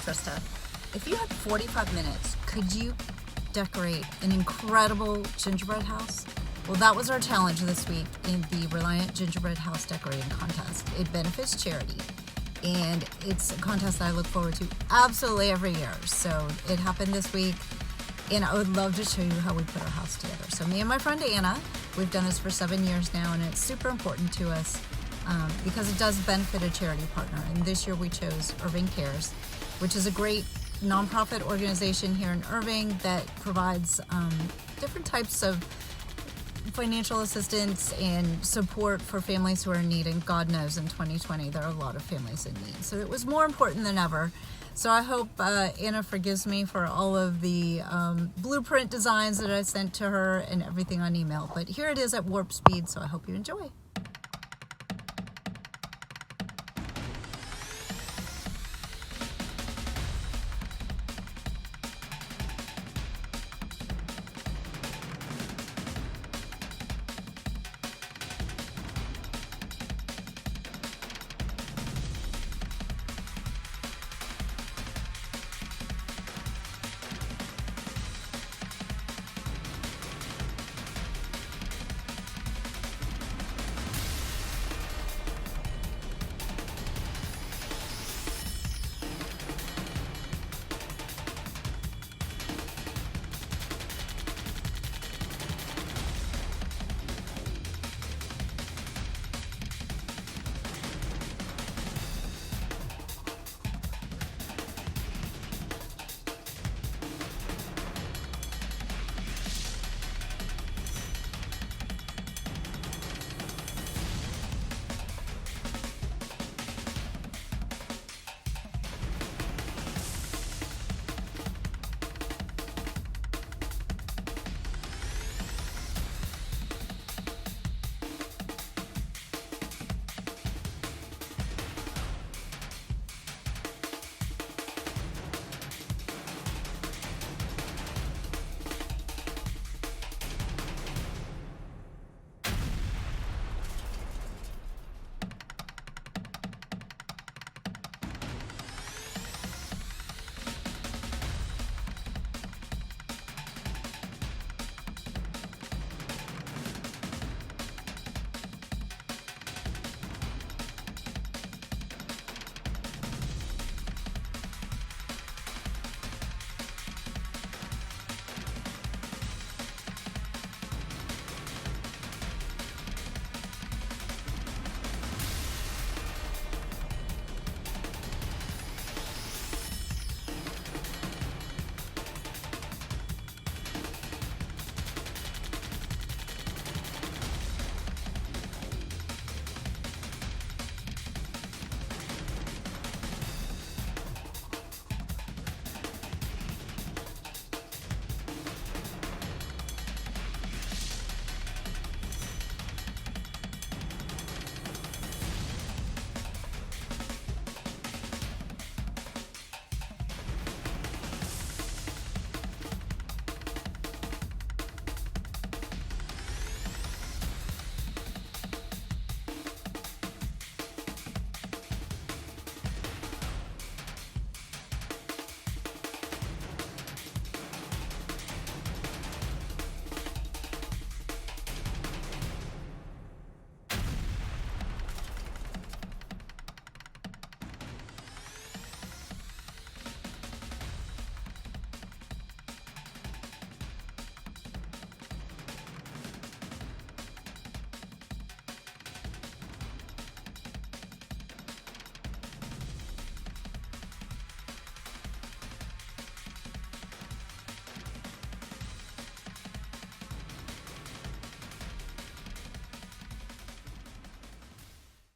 Trista. If you had 45 minutes, could you decorate an incredible gingerbread house? Well, that was our challenge this week in the Reliant Gingerbread House Decorating Contest. It benefits charity, and it's a contest that I look forward to absolutely every year. So it happened this week, and I would love to show you how we put our house together. So me and my friend Anna, we've done this for 7 years now, and it's super important to us because it does benefit a charity partner. And this year we chose Irving Cares, which is a great nonprofit organization here in Irving that provides different types of financial assistance and support for families who are in need. And God knows in 2020 there are a lot of families in need. So it was more important than ever. So I hope Anna forgives me for all of the blueprint designs that I sent to her and everything on email. But here it is at warp speed, so I hope you enjoy.